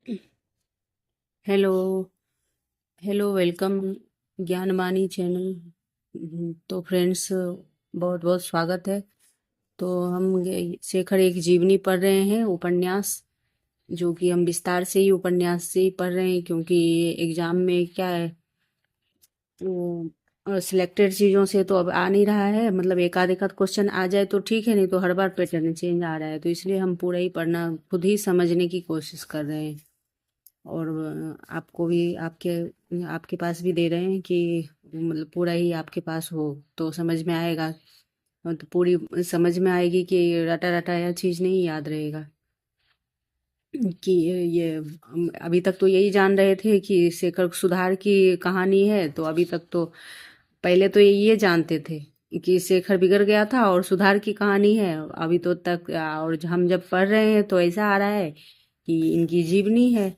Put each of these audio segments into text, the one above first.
Hello. Hello, welcome Gyanvani channel. तो friends, बहुत बहुत स्वागत है। तो हम शेखर एक जीवनी पढ़ रहे हैं, उपन्यास, जो कि हम विस्तार से ही उपन्यास से ही पढ़ रहे हैं, क्योंकि एग्जाम में क्या है, वो सिलेक्टेड चीज़ों से तो अब आ नहीं रहा है। मतलब एक आध क्वेश्चन आ जाए तो ठीक है, नहीं तो हर बार पैटर्न चेंज आ रहा है। तो इसलिए हम पूरा ही पढ़ना, खुद ही समझने की कोशिश कर रहे हैं। और आपको भी, आपके आपके पास भी दे रहे हैं कि मतलब पूरा ही आपके पास हो तो समझ में आएगा। तो पूरी समझ में आएगी कि रटा रटाया चीज़ नहीं याद रहेगा। कि ये हम अभी तक तो यही जान रहे थे कि शेखर सुधार की कहानी है। तो अभी तक तो पहले तो ये जानते थे कि शेखर बिगड़ गया था और सुधार की कहानी है। अभी तो तक और हम जब पढ़ रहे हैं तो ऐसा आ रहा है कि इनकी जीवनी है,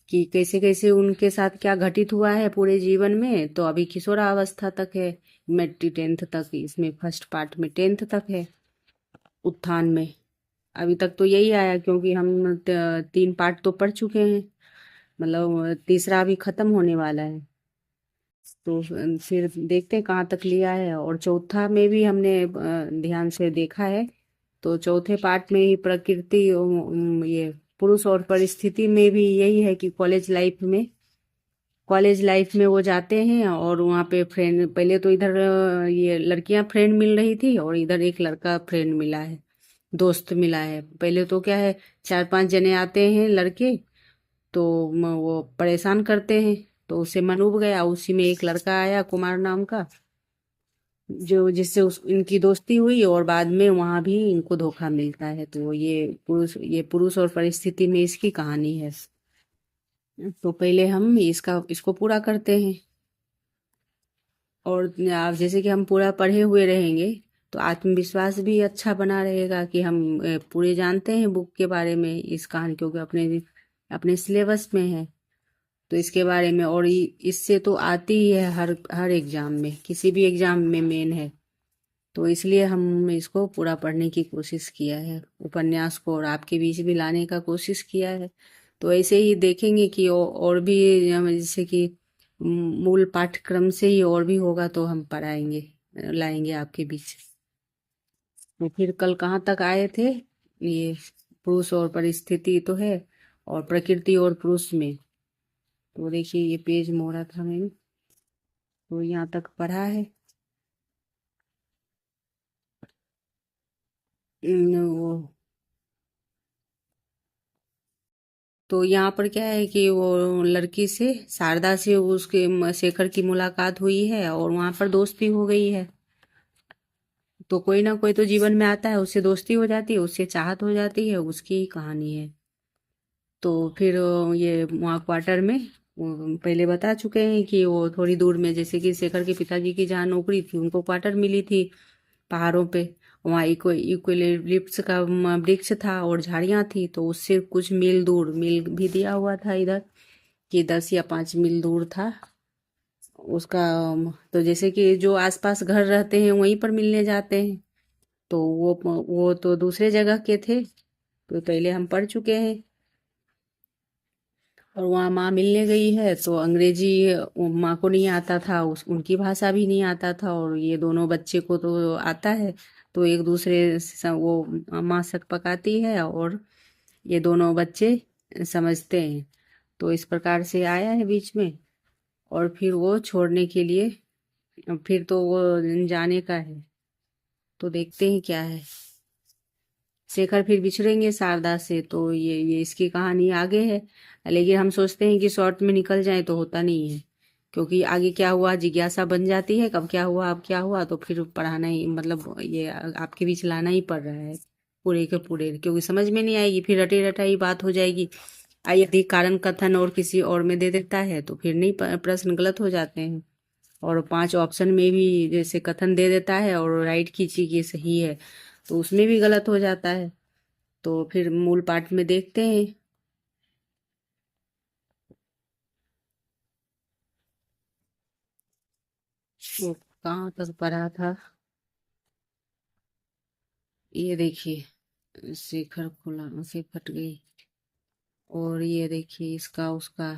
कि कैसे कैसे उनके साथ क्या घटित हुआ है पूरे जीवन में। तो अभी किशोरावस्था तक है, मेट्रिक 10th तक, इसमें फर्स्ट पार्ट में 10th तक है, उत्थान में। अभी तक तो यही आया, क्योंकि हम 3 पार्ट तो पढ़ चुके हैं। मतलब तीसरा अभी खत्म होने वाला है। तो फिर देखते हैं कहाँ तक लिया है। और चौथा में भी हमने ध्यान से देखा है। तो चौथे पार्ट में ही प्रकृति, ये पुरुष और परिस्थिति में भी यही है कि कॉलेज लाइफ में वो जाते हैं और वहाँ पे फ्रेंड, पहले तो इधर ये लड़कियां फ्रेंड मिल रही थी और इधर एक लड़का फ्रेंड मिला है, दोस्त मिला है। पहले तो क्या है, 4-5 जने आते हैं लड़के, तो वो परेशान करते हैं। तो उससे मन उब गया, उसी में एक लड़का आया कुमार नाम का, जो जिससे इनकी दोस्ती हुई और बाद में वहाँ भी इनको धोखा मिलता है। तो ये पुरुष और परिस्थिति में इसकी कहानी है। तो पहले हम इसको पूरा करते हैं। और आप जैसे कि हम पूरा पढ़े हुए रहेंगे तो आत्मविश्वास भी अच्छा बना रहेगा कि हम पूरे जानते हैं बुक के बारे में, इस कहानी, क्योंकि अपने अपने सिलेबस में है। तो इसके बारे में, और इससे तो आती ही है हर हर एग्जाम में, किसी भी एग्जाम में मेन है। तो इसलिए हम इसको पूरा पढ़ने की कोशिश किया है, उपन्यास को, और आपके बीच भी लाने का कोशिश किया है। तो ऐसे ही देखेंगे कि और भी जैसे कि मूल पाठ्यक्रम से ही और भी होगा तो हम पढ़ाएंगे, लाएंगे आपके बीच। तो फिर कल कहाँ तक आए थे, ये पुरुष और परिस्थिति तो है, और प्रकृति और पुरुष में। तो देखिए ये पेज मोड़ा था मैंने, तो यहाँ तक पढ़ा है। वो तो यहाँ पर क्या है कि वो लड़की से, शारदा से, उसके शेखर की मुलाकात हुई है और वहां पर दोस्ती हो गई है। तो कोई ना कोई तो जीवन में आता है, उससे दोस्ती हो जाती है, उससे चाहत हो जाती है, उसकी ही कहानी है। तो फिर ये वहाँ क्वार्टर में, वो पहले बता चुके हैं कि वो थोड़ी दूर में, जैसे कि शेखर के पिताजी की जहाँ नौकरी थी उनको क्वार्टर मिली थी पहाड़ों पे। वहाँ यूकेलिप्टस का वृक्ष था और झाड़ियाँ थी। तो उससे कुछ मील दूर, मील भी दिया हुआ था इधर, कि 10 या 5 मील दूर था उसका। तो जैसे कि जो आसपास घर रहते हैं वहीं पर मिलने जाते हैं। तो वो तो दूसरे जगह के थे, तो पहले हम पढ़ चुके हैं। और वहाँ माँ मिलने गई है तो अंग्रेजी माँ को नहीं आता था, उनकी भाषा भी नहीं आता था, और ये दोनों बच्चे को तो आता है। तो एक दूसरे से वो माँ शक पकाती है और ये दोनों बच्चे समझते हैं। तो इस प्रकार से आया है बीच में। और फिर वो छोड़ने के लिए, फिर तो वो जाने का है। तो देखते हैं क्या है। शेखर फिर बिछड़ेंगे शारदा से, तो ये इसकी कहानी आगे है। लेकिन हम सोचते हैं कि शॉर्ट में निकल जाए, तो होता नहीं है। क्योंकि आगे क्या हुआ जिज्ञासा बन जाती है, कब क्या हुआ अब क्या हुआ, तो फिर पढ़ाना ही, मतलब ये आपके बीच लाना ही पड़ रहा है पूरे के पूरे, क्योंकि समझ में नहीं आएगी, फिर रटी रटाई बात हो जाएगी। यदि कारण कथन और किसी और में दे देता है तो फिर नहीं, प्रश्न गलत हो जाते हैं। और 5 ऑप्शन में भी जैसे कथन दे देता है और राइट खींची कि सही है, तो उसमें भी गलत हो जाता है। तो फिर मूल पाठ में देखते हैं। वो कहाँ तक पढ़ा था, ये देखिए, शेखर खुला से फट गई। और ये देखिए इसका उसका।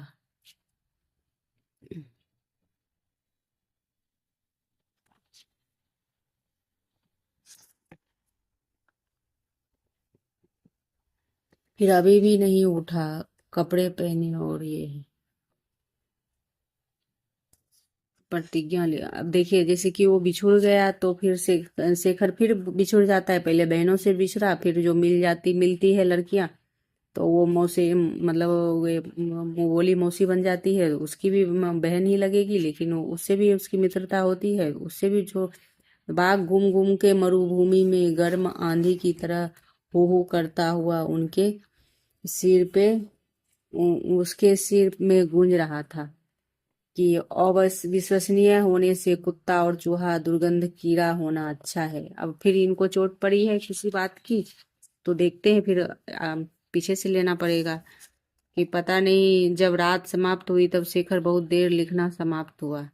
फिर अभी भी नहीं उठा, कपड़े पहने और ये प्रतिज्ञा लिया। अब देखिए जैसे कि वो बिछुड़ गया तो फिर से शेखर फिर बिछुड़ जाता है, पहले बहनों से बिछड़ा, फिर जो मिलती है लड़कियां, तो वो मौसी मतलब वे बोली मौसी बन जाती है, उसकी भी बहन ही लगेगी, लेकिन उससे भी उसकी मित्रता होती है, उससे भी जो बाग घूम घूम के मरुभूमि में गर्म आंधी की तरह हो करता हुआ उनके सिर पे उसके सिर में गूंज रहा था कि अविश्वसनीय होने से कुत्ता और चूहा दुर्गंध कीड़ा होना अच्छा है। अब फिर इनको चोट पड़ी है किसी बात की, तो देखते हैं फिर पीछे से लेना पड़ेगा कि पता नहीं। जब रात समाप्त हुई तब शेखर बहुत देर लिखना समाप्त हुआ।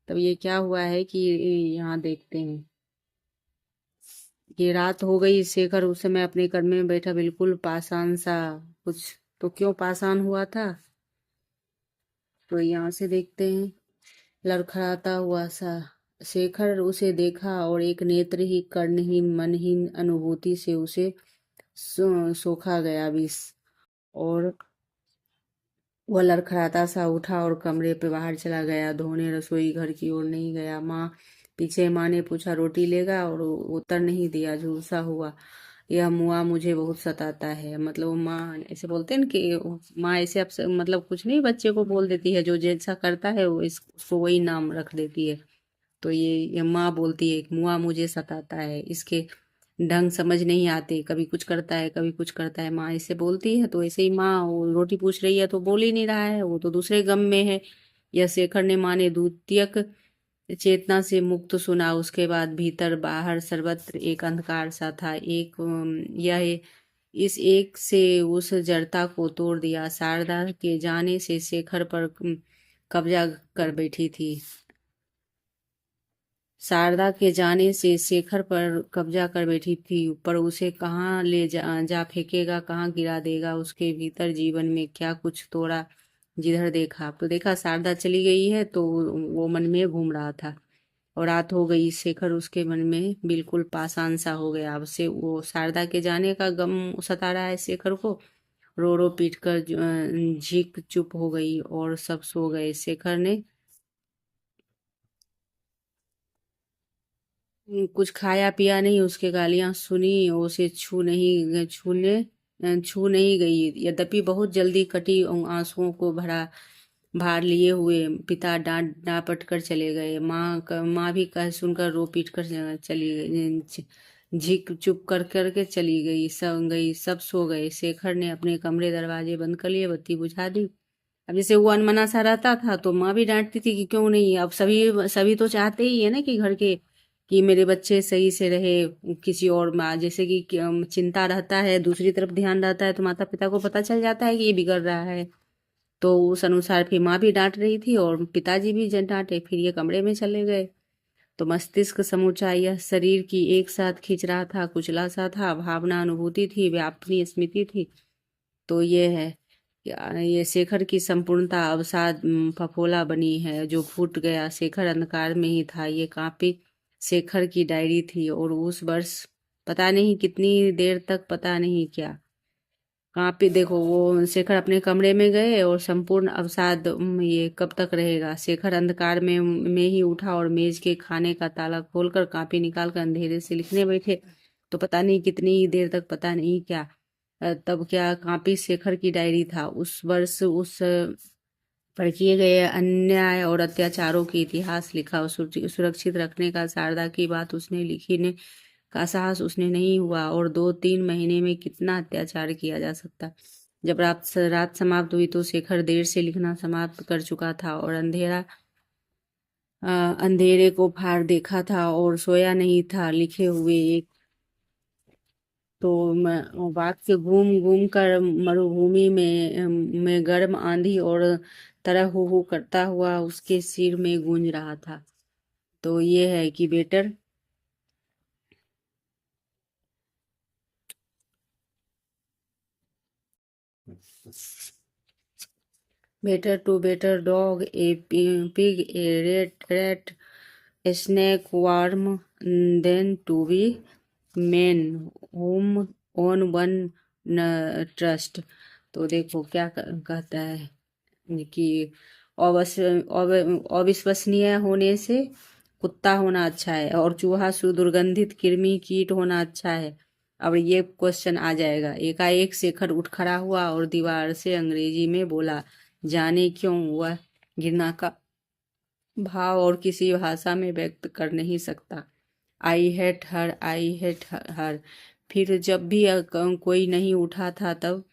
तब ये क्या हुआ है कि यहाँ देखते हैं, ये रात हो गई, शेखर उस समय अपने कमरे में बैठा बिल्कुल पाषाण सा। कुछ तो क्यों पाषाण हुआ था, तो यहाँ से देखते हैं। लड़खड़ाता हुआ सा शेखर उसे देखा और एक नेत्रहीन कर्णहीन मनहीन अनुभूति से उसे सोखा गया विष। और वह लड़खड़ाता सा उठा और कमरे पे बाहर चला गया, धोने रसोई घर की ओर नहीं गया। माँ ने पूछा रोटी लेगा, और वो उत्तर नहीं दिया, झुलसा हुआ। यह मुआ मुझे बहुत सताता है, मतलब वो माँ ऐसे बोलते हैं ना कि माँ ऐसे अब मतलब कुछ नहीं बच्चे को बोल देती है, जो जैसा करता है वो उसको वही नाम रख देती है। तो ये माँ बोलती है मुआ मुझे सताता है, इसके ढंग समझ नहीं आते, कभी कुछ करता है कभी कुछ करता है, माँ ऐसे बोलती है। तो ऐसे ही माँ वो रोटी पूछ रही है तो बोल ही नहीं रहा है, वो तो दूसरे गम में है। यह शेखर ने माँ ने द्वितीयक चेतना से मुक्त सुना। उसके बाद भीतर बाहर सर्वत्र एक अंधकार सा था। यह इस एक से उस जड़ता को तोड़ दिया। शारदा के जाने से शेखर पर कब्जा कर बैठी थी। शारदा के जाने से शेखर पर कब्जा कर बैठी थी, पर उसे कहाँ जा फेंकेगा, कहाँ गिरा देगा। उसके भीतर जीवन में क्या कुछ तोड़ा। जिधर देखा तो देखा शारदा चली गई है, तो वो मन में घूम रहा था। और रात हो गई, शेखर उसके मन में बिल्कुल पाषाण सा हो गया। अब से वो शारदा के जाने का गम सता रहा है शेखर को। रो रो पीट कर झीक चुप हो गई और सब सो गए। शेखर ने कुछ खाया पिया नहीं, उसके गालियां सुनी, उसे छू नहीं गई। यद्यपि बहुत जल्दी कटी आंसुओं को भरा भार लिए हुए पिता डांट डापट कर चले गए। माँ भी कह सुनकर रो पीट कर चली गई, झिक चुप कर करके चली गई। सब सो गए। शेखर ने अपने कमरे दरवाजे बंद कर लिए, बत्ती बुझा दी। अब जैसे वो अनमना सा रहता था तो माँ भी डांटती थी कि क्यों नहीं। अब सभी सभी तो चाहते ही है ना कि घर के, कि मेरे बच्चे सही से रहे। किसी और माँ जैसे कि चिंता रहता है, दूसरी तरफ ध्यान रहता है, तो माता पिता को पता चल जाता है कि ये बिगड़ रहा है। तो उस अनुसार फिर माँ भी डांट रही थी और पिताजी भी डांटे। फिर ये कमरे में चले गए तो मस्तिष्क समूचा यह शरीर की एक साथ खींच रहा था, कुचला सा था। भावना अनुभूति थी, व्यापनी स्मृति थी। तो ये है, ये शेखर की संपूर्णता अवसाद फफोला बनी है, जो फूट गया। शेखर अंधकार में ही था। ये कापी शेखर की डायरी थी, और उस वर्ष पता नहीं कितनी देर तक, पता नहीं क्या। कापी देखो, वो शेखर अपने कमरे में गए और संपूर्ण अवसाद ये कब तक रहेगा। शेखर अंधकार में ही उठा और मेज के खाने का ताला खोलकर कापी निकालकर अंधेरे से लिखने बैठे। तो पता नहीं कितनी देर तक, पता नहीं क्या। तब क्या, कापी शेखर की डायरी था। उस वर्ष उस पर किए गए अन्याय और अत्याचारों की इतिहास लिखा और सुरक्षित रखने का शारदा की बात उसने लिखी ने का साहस उसने नहीं हुआ। और 2-3 महीने में कितना अत्याचार किया जा सकता। जब रात समाप्त हुई तो शेखर देर से लिखना समाप्त कर चुका था और अंधेरे को फाड़ देखा था और सोया नहीं था। लिखे हुए एक तो वाक्य घूम घूम कर मरुभूमि में गर्म आंधी और तरह हु करता हुआ उसके सिर में गूंज रहा था। तो ये है कि better better to better dog, a pig, a rat, a snake worm, than to be men whom on one trust। तो देखो क्या कहता है कि अविश्वसनीय होने से कुत्ता होना अच्छा है और चूहा दुर्गंधित कृमि कीट होना अच्छा है। अब ये क्वेश्चन आ जाएगा। एकाएक शेखर उठ खड़ा हुआ और दीवार से अंग्रेजी में बोला, जाने क्यों वह घृणा का भाव और किसी भाषा में व्यक्त कर नहीं सकता। I hate her, I hate her. फिर जब भी कोई नहीं उठा था तब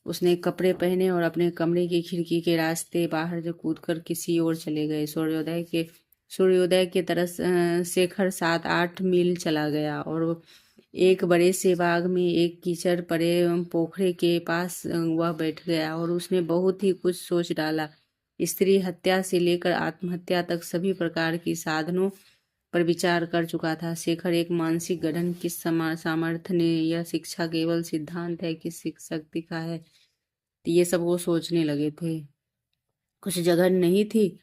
उसने कपड़े पहने और अपने कमरे की खिड़की के रास्ते बाहर जो कूदकर किसी ओर चले गए। सूर्योदय के तरफ शेखर 7-8 मील चला गया और एक बड़े से बाग में एक कीचड़ पड़े पोखरे के पास वह बैठ गया और उसने बहुत ही कुछ सोच डाला। स्त्री हत्या से लेकर आत्महत्या तक सभी प्रकार की साधनों पर विचार कर चुका था। शेखर एक मानसिक गठन किस सामर्थ्य ने यह शिक्षा केवल सिद्धांत है किस शक्ति का है। तो ये सब वो सोचने लगे थे। कुछ जगह नहीं थी,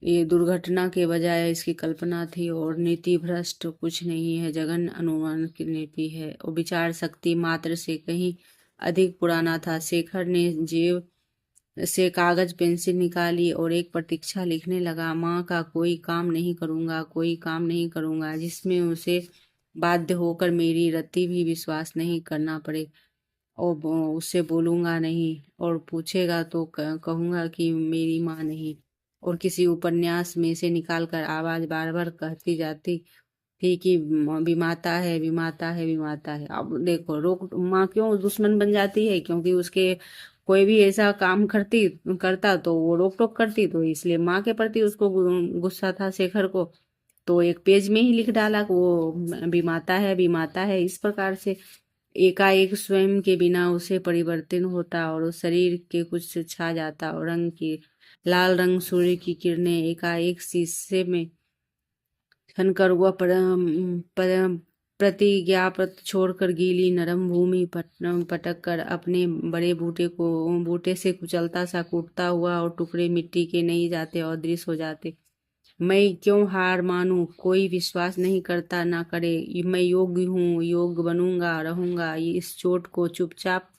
ये दुर्घटना के बजाय इसकी कल्पना थी और नीति भ्रष्ट कुछ नहीं है, जघन्य अनुमान की नीति है और विचार शक्ति मात्र से कहीं अधिक पुराना था। शेखर ने जेब से कागज पेंसिल निकाली और एक प्रतीक्षा लिखने लगा। माँ का कोई काम नहीं करूँगा, कोई काम नहीं करूँगा जिसमें उसे बाध्य होकर मेरी रत्ती भी विश्वास नहीं करना पड़े और उससे बोलूँगा नहीं और पूछेगा तो कहूँगा कि मेरी माँ नहीं। और किसी उपन्यास में से निकालकर आवाज़ बार बार कहती जाती थी कि विमाता है, विमाता है, विमाता है। अब देखो रोक माँ क्यों दुश्मन बन जाती है, क्योंकि उसके कोई भी ऐसा काम करता तो वो रोक टोक करती, तो इसलिए माँ के प्रति उसको गुस्सा था शेखर को। तो एक पेज में ही लिख डाला कि वो विमाता है, विमाता है। इस प्रकार से एकाएक स्वयं के बिना उसे परिवर्तन होता और उस शरीर के कुछ छा जाता और रंग की लाल रंग सूर्य की किरणें एकाएक शीशे में छनकर वह प्रतिज्ञापत्र छोड़कर गीली नरम भूमि पटक कर अपने बड़े बूटे से कुचलता सा कूटता हुआ और टुकड़े मिट्टी के नहीं जाते और दृश्य हो जाते। मैं क्यों हार मानूं, कोई विश्वास नहीं करता ना करे। मैं योग्य हूँ, योग्य बनूंगा, रहूंगा। इस चोट को चुपचाप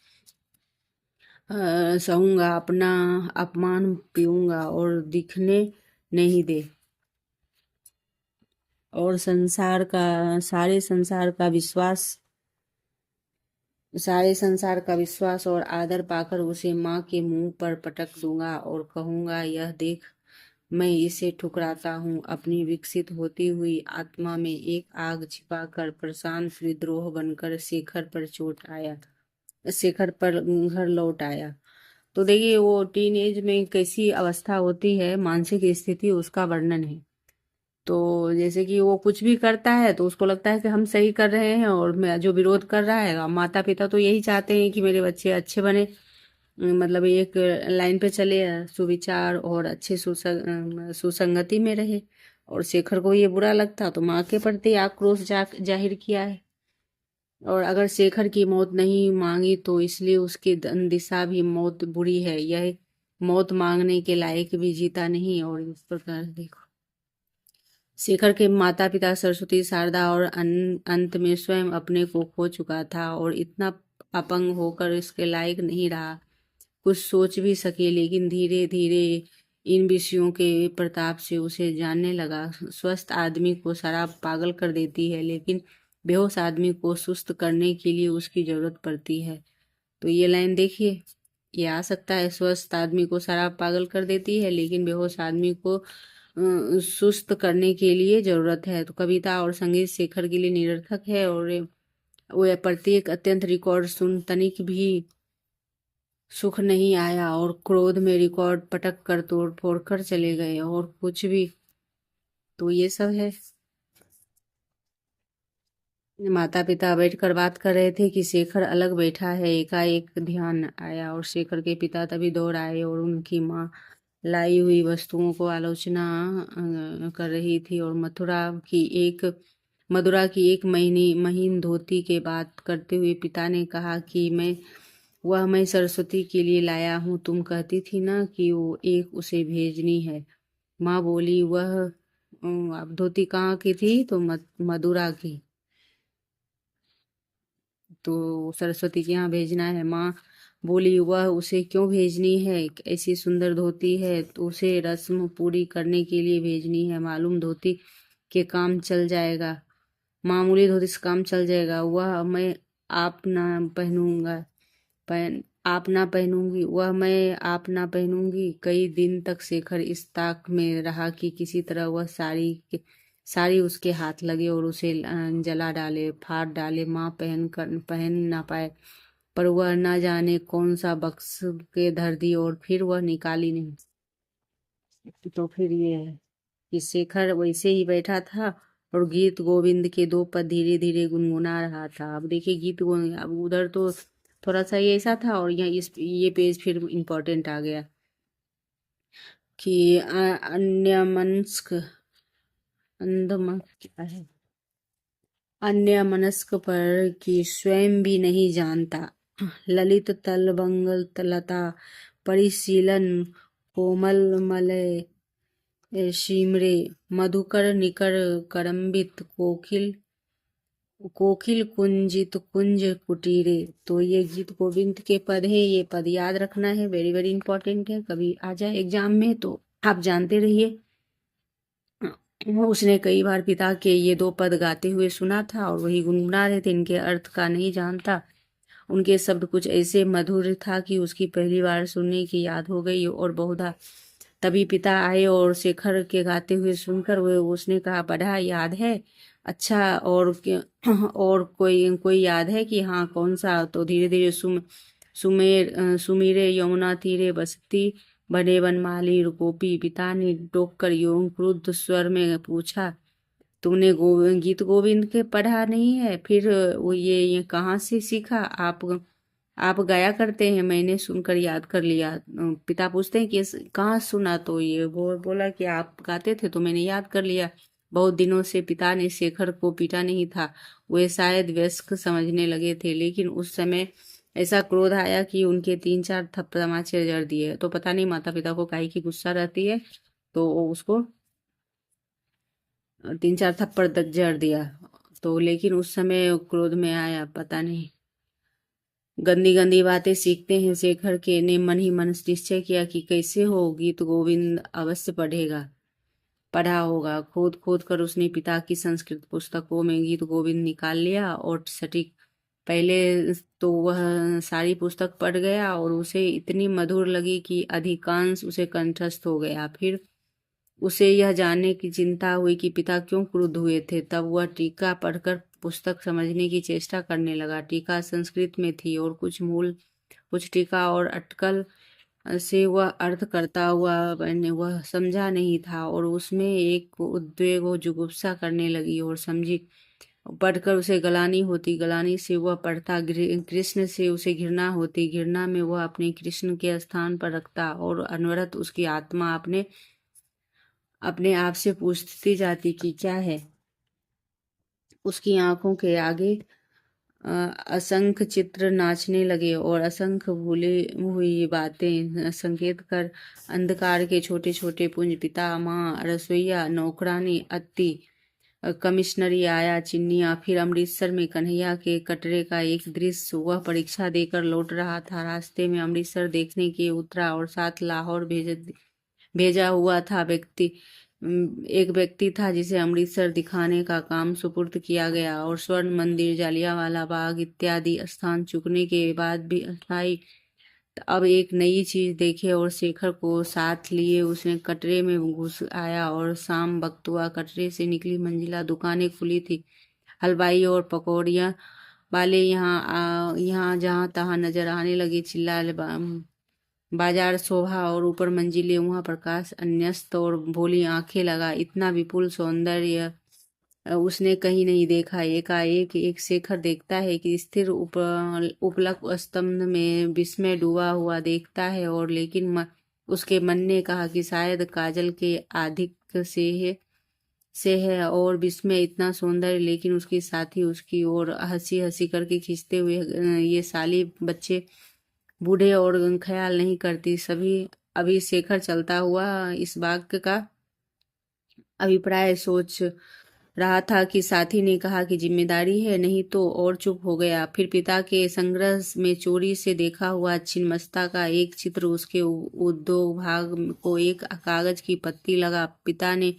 सहूंगा, अपना अपमान पीऊंगा और दिखने नहीं दे। और सारे संसार का विश्वास और आदर पाकर उसे माँ के मुंह पर पटक दूंगा और कहूंगा, यह देख मैं इसे ठुकराता हूँ। अपनी विकसित होती हुई आत्मा में एक आग छिपाकर प्रशांत विद्रोह बनकर शेखर पर घर लौट आया। तो देखिए वो टीन एज में कैसी अवस्था होती है, मानसिक स्थिति उसका वर्णन है। तो जैसे कि वो कुछ भी करता है तो उसको लगता है कि हम सही कर रहे हैं और मैं जो विरोध कर रहा है, माता पिता तो यही चाहते हैं कि मेरे बच्चे अच्छे बने, मतलब एक लाइन पे चले, सुविचार और अच्छे सुसंगति में रहे। और शेखर को ये बुरा लगता तो माँ के प्रति आक्रोश जाहिर किया है। और अगर शेखर की मौत नहीं मांगी तो इसलिए उसकी दिशा भी मौत बुरी है, यह मौत मांगने के लायक भी जीता नहीं। और इस प्रकार देखो शेखर के माता पिता सरस्वती, शारदा और अंत में स्वयं अपने को खो चुका था और इतना अपंग होकर इसके लायक नहीं रहा कुछ सोच भी सके। लेकिन धीरे धीरे इन विषयों के प्रताप से उसे जानने लगा, स्वस्थ आदमी को शराब पागल कर देती है लेकिन बेहोश आदमी को सुस्त करने के लिए उसकी जरूरत पड़ती है। तो ये लाइन देखिए, ये आ सकता है, स्वस्थ आदमी को शराब पागल कर देती है लेकिन बेहोश आदमी को सुस्त करने के लिए जरूरत है। तो कविता और संगीत शेखर के लिए निरर्थक है और वह प्रत्येक अत्यंत रिकॉर्ड सुन तनिक भी सुख नहीं आया और क्रोध में रिकॉर्ड पटक कर तोड़ फोड़ कर चले गए और कुछ भी। तो ये सब है। माता पिता बैठकर बात कर रहे थे कि शेखर अलग बैठा है। एकाएक ध्यान आया और शेखर के पिता तभी दौड़ आए और उनकी माँ लाई हुई वस्तुओं को आलोचना कर रही थी और मधुरा की एक महीन धोती के बात करते हुए पिता ने कहा कि मैं वह मैं सरस्वती के लिए लाया हूँ, तुम कहती थी ना कि वो एक उसे भेजनी है। माँ बोली वह अब धोती कहाँ की थी, तो मदुरा की, तो सरस्वती के यहाँ भेजना है। माँ बोली वह उसे क्यों भेजनी है, ऐसी सुंदर धोती है, तो उसे रस्म पूरी करने के लिए भेजनी है। मालूम धोती के काम चल जाएगा, मामूली धोती से काम चल जाएगा। वह मैं आप ना पहनूंगा, आप ना पहनूंगी, वह मैं आप ना पहनूंगी। कई दिन तक शेखर इस ताक में रहा कि किसी तरह वह साड़ी उसके हाथ लगे और उसे जला डाले, फाड़ डाले। माँ पहन ना पाए, पर वह न जाने कौन सा बक्स के धर दी और फिर वह निकाली नहीं। तो फिर ये है कि शेखर वैसे ही बैठा था और गीत गोविंद के दो पद धीरे धीरे गुनगुना रहा था। अब देखिए गीत गोविंद, अब उधर तो थोड़ा सा ये ऐसा था और यहाँ इस ये पेज फिर इम्पोर्टेंट आ गया कि अन्यमनस्क क्या है, अन्यमनस्क पर कि स्वयं भी नहीं जानता। ललित तल बंगल लता परिशीलन कोमल मलय शिमरे मधुकर निकर करम्बित कोकिल कोकिल कुंजित कुंज कुटीरे। तो ये गीत गोविंद के पद है, ये पद याद रखना है, वेरी वेरी इंपॉर्टेंट है, कभी आ जाए एग्जाम में तो आप जानते रहिए। उसने कई बार पिता के ये दो पद गाते हुए सुना था और वही गुनगुना रहे थे, इनके अर्थ का नहीं जानता। उनके शब्द कुछ ऐसे मधुर था कि उसकी पहली बार सुनने की याद हो गई और बहुधा तभी पिता आए और शेखर के गाते हुए सुनकर वो उसने कहा पढ़ा याद है, अच्छा और कोई याद है कि हाँ कौन सा। तो धीरे धीरे सुमीरे यमुना तीरे बसती बने बनमाली गोपी। पिता ने टोक कर योग क्रुद्ध स्वर में पूछा, तुमने गीत गोविंद के पढ़ा नहीं है, फिर वो ये कहाँ से सीखा। आप गाया करते हैं, मैंने सुनकर याद कर लिया। पिता पूछते हैं कि कहाँ सुना, तो ये बोला कि आप गाते थे तो मैंने याद कर लिया। बहुत दिनों से पिता ने शेखर को पीटा नहीं था, वे शायद वयस्क समझने लगे थे, लेकिन उस समय ऐसा क्रोध आया कि उनके 3-4 तमाचे जड़ दिए। तो पता नहीं माता पिता को काहे की गुस्सा रहती है, तो उसको 3-4 थप्पड़ जड़ दिया। तो लेकिन उस समय क्रोध में आया, पता नहीं गंदी गंदी बातें सीखते हैं। शेखर के ने मन ही मन निश्चय किया कि कैसे हो गीत गोविंद अवश्य पढ़ा होगा। खोद खोद कर उसने पिता की संस्कृत पुस्तकों में गीत गोविंद निकाल लिया और सटीक पहले तो वह सारी पुस्तक पढ़ गया और उसे इतनी मधुर लगी कि अधिकांश उसे कंठस्थ हो गया। फिर उसे यह जानने की चिंता हुई कि पिता क्यों क्रुद्ध हुए थे। तब वह टीका पढ़कर पुस्तक समझने की चेष्टा करने लगा। टीका संस्कृत में थी और कुछ टीका और अटकल से वह अर्थ करता हुआ वह समझा नहीं था और उसमें एक उद्वेग और जुगुप्सा करने लगी और समझी। पढ़कर उसे गलानी होती, गलानी से वह पढ़ता, कृष्ण से उसे घृणा होती, घृणा में वह अपने कृष्ण के स्थान पर रखता और अनवरत उसकी आत्मा अपने आप से पूछती जाती कि क्या है। उसकी आंखों के आगे असंख्य चित्र नाचने लगे और असंख्य भूली हुई बातें संकेत कर अंधकार के छोटे छोटे पुंज, पिता, माँ, रसोईया, नौकरानी, अत्ती, कमिश्नरी, आया, चिन्निया। फिर अमृतसर में कन्हैया के कटरे का एक दृश्य। वह परीक्षा देकर लौट रहा था, रास्ते में अमृतसर देखने के उतरा और साथ लाहौर भेजा हुआ था एक व्यक्ति था जिसे अमृतसर दिखाने का काम सुपुर्द किया गया और स्वर्ण मंदिर, जालियांवाला बाग इत्यादि स्थान चुकने के बाद भी भाई अब एक नई चीज देखे और शेखर को साथ लिए उसने कटरे में घुस आया और शाम वक्त हुआ। कटरे से निकली मंजिला दुकानें खुली थी, हलवाई और पकौड़ियाँ वाले यहाँ जहाँ तहाँ नजर आने लगे। चिल्ला बाजार शोभा और ऊपर मंजिले, वहाँ प्रकाश अन्यस्त और भोली आंखें लगा। इतना विपुल सौंदर्य उसने कहीं नहीं देखा। एकाएक एक शेखर देखता है कि स्थिर उपलक स्तंभ में विस्मय डूबा हुआ देखता है और लेकिन उसके मन ने कहा कि शायद काजल के आधिक्य से है और विस्मय इतना सौंदर्य। लेकिन उसके साथी उसकी ओर हंसी हंसी करके खींचते हुए ये साली बच्चे बूढ़े और ख्याल नहीं करती सभी। अभी शेखर चलता हुआ इस वाक्य का अभिप्राय सोच रहा था कि साथी ने कहा कि जिम्मेदारी है, नहीं तो, और चुप हो गया। फिर पिता के संग्रह में चोरी से देखा हुआ छिन्नमस्ता का एक चित्र उसके उद्योग भाग को एक कागज की पत्ती लगा। पिता ने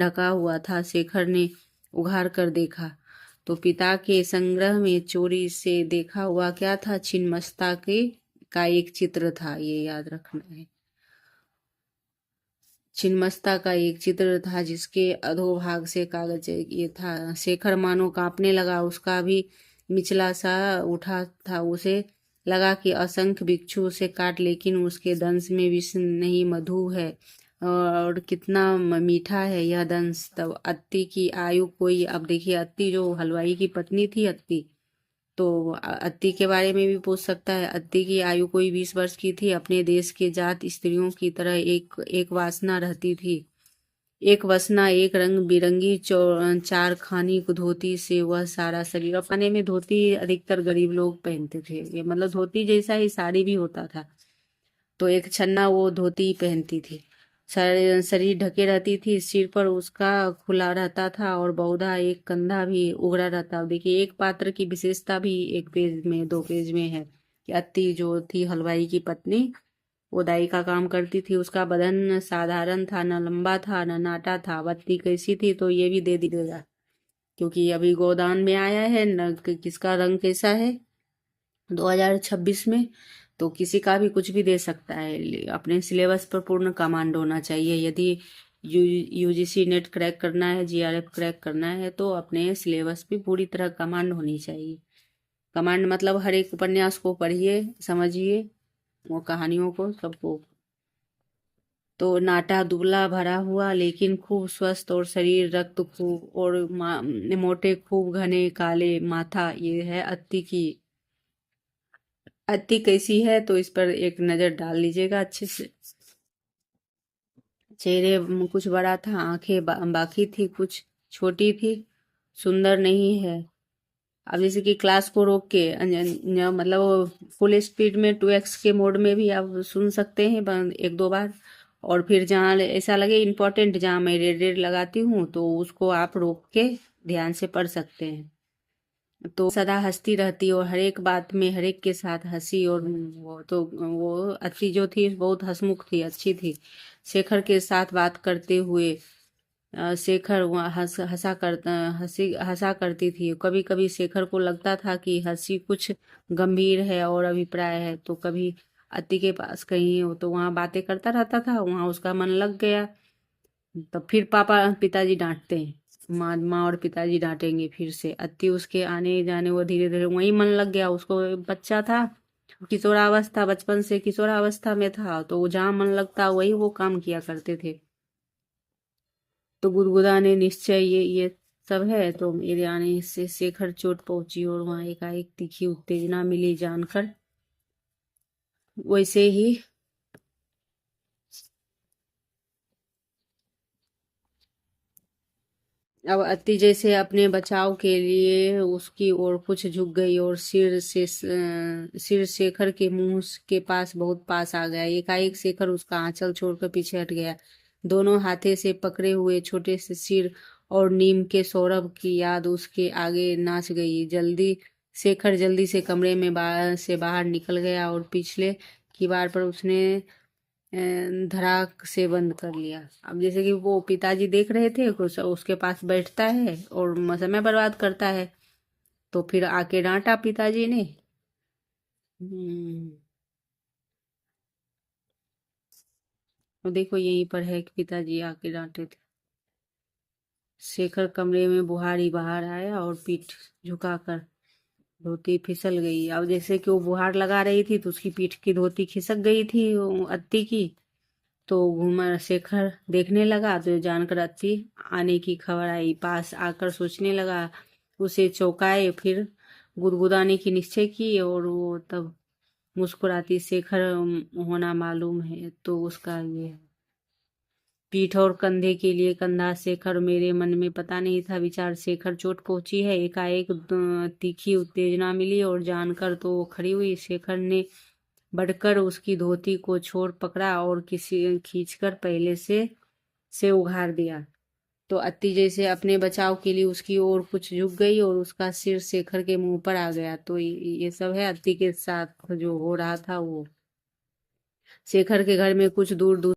ढका हुआ था। शेखर ने उघाड़ कर देखा तो पिता के संग्रह में चोरी से देखा हुआ क्या था? छिन्नमस्ता के का एक चित्र था, ये याद रखना है। छिन्नमस्ता का एक चित्र था जिसके अधोभाग से कागज ये था। शेखर मानो कांपने लगा। उसका भी मिचला सा उठा था। उसे लगा कि असंख्य बिच्छू उसे काट, लेकिन उसके दंश में विष नहीं, मधु है। और कितना मीठा है यह दंश। तब अत्ती की आयु कोई, अब देखिए अत्ती जो हलवाई की पत्नी थी, अत्ती, तो अत्ती के बारे में भी पूछ सकता है। अत्ती की आयु कोई 20 वर्ष की थी। अपने देश के जात स्त्रियों की तरह एक एक वासना रहती थी। एक वसना, एक रंग बिरंगी चार खानी धोती से वह सारा शरीर। और खाने में धोती अधिकतर गरीब लोग पहनते थे। ये मतलब धोती जैसा ही साड़ी भी होता था, तो एक छन्ना वो धोती पहनती थी। शरीर ढके रहती थी। सिर पर उसका खुला रहता था और बहुधा एक कंधा भी उघड़ा रहता। देखिए एक पात्र की विशेषता भी एक पेज में, 2 पेज में है कि अत्ती जो थी हलवाई की पत्नी, वो दाई का काम करती थी। उसका बदन साधारण था, न लंबा था न नाटा था। अत्ती कैसी थी तो ये भी दे दीजिएगा, क्योंकि अभी गोदान में आया है न, किसका रंग कैसा है 2026 में, तो किसी का भी कुछ भी दे सकता है। अपने सिलेबस पर पूर्ण कमांड होना चाहिए। यदि यूजीसी नेट क्रैक करना है, जीआरएफ क्रैक करना है, तो अपने सिलेबस पे पूरी तरह कमांड होनी चाहिए। कमांड मतलब हर एक उपन्यास को पढ़िए, समझिए, वो कहानियों को सबको। तो नाटा दुबला भरा हुआ लेकिन खूब स्वस्थ, और शरीर रक्त खूब, और मोटे खूब घने काले माथा। ये है अत्ती की। अत्ती कैसी है तो इस पर एक नजर डाल लीजिएगा अच्छे से। चेहरे कुछ बड़ा था, आंखें बाकी थी, कुछ छोटी थी, सुंदर नहीं है। अब जैसे कि क्लास को रोक के मतलब फुल स्पीड में 2x के मोड में भी आप सुन सकते हैं 1-2 बार। और फिर जहाँ ऐसा लगे इम्पोर्टेंट, जहाँ मैं रेड रेड लगाती हूँ, तो उसको आप रोक के ध्यान से पढ़ सकते हैं। तो सदा हंसती रहती और हर एक बात में हर एक के साथ हंसी। और वो अच्छी जो थी बहुत हंसमुख थी, अच्छी थी। शेखर के साथ बात करते हुए शेखर वहाँ हंसा करती थी। कभी कभी शेखर को लगता था कि हंसी कुछ गंभीर है और अभिप्राय है, तो कभी अति के पास कहीं हो तो वहाँ बातें करता रहता था। वहाँ उसका मन लग गया। तो फिर पिताजी डांटते हैं, माँ और पिताजी डांटेंगे फिर से। अति उसके आने जाने वो धीरे धीरे वही मन लग गया। उसको बच्चा था, किशोरावस्था, बचपन से किशोरावस्था में था, तो वो जहाँ मन लगता वही वो काम किया करते थे। तो गुदगुदा ने निश्चय ये सब है, तो मेरे आने से शेखर चोट पहुंची और वहां एकाएक तीखी उत्तेजना मिली जानकर। वैसे ही अब अति जैसे अपने बचाव के लिए उसकी ओर कुछ झुक गई और सिर शेखर के मुंह के पास बहुत पास आ गया। एकाएक शेखर उसका आंचल छोड़कर पीछे हट गया। दोनों हाथे से पकड़े हुए छोटे से सिर और नीम के सौरभ की याद उसके आगे नाच गई। शेखर जल्दी से कमरे में बाहर निकल गया और पिछले किवाड़ पर उसने धड़ाक से बंद कर लिया। अब जैसे कि वो पिताजी देख रहे थे, कुछ उसके पास बैठता है और समय बर्बाद करता है, तो फिर आके डांटा पिताजी ने। हम्म, तो देखो यहीं पर है कि पिताजी आके डांटे थे। शेखर कमरे में बुहारी बाहर आया और पीठ झुकाकर धोती फिसल गई। अब जैसे कि वो बुहार लगा रही थी तो उसकी पीठ की धोती खिसक गई थी अत्ती की। तो घूमर शेखर देखने लगा, तो जानकर अत्ती आने की खबर आई। पास आकर सोचने लगा, उसे चौंकाए, फिर गुदगुदाने की निश्चय की। और वो तब मुस्कुराती शेखर होना मालूम है, तो उसका ये पीठ और कंधे के लिए कंधा शेखर। मेरे मन में पता नहीं था विचार शेखर चोट पहुंची है। एकाएक तीखी उत्तेजना मिली और जानकर तो खड़ी हुई। शेखर ने बढ़कर उसकी धोती को छोड़ पकड़ा और किसी खींचकर पहले से उघाड़ दिया। तो अत्ती जैसे अपने बचाव के लिए उसकी ओर कुछ झुक गई और उसका सिर शेखर के मुंह पर आ गया। तो ये सब है अत्ती के साथ जो हो रहा था वो। शेखर के घर में कुछ दूर दूर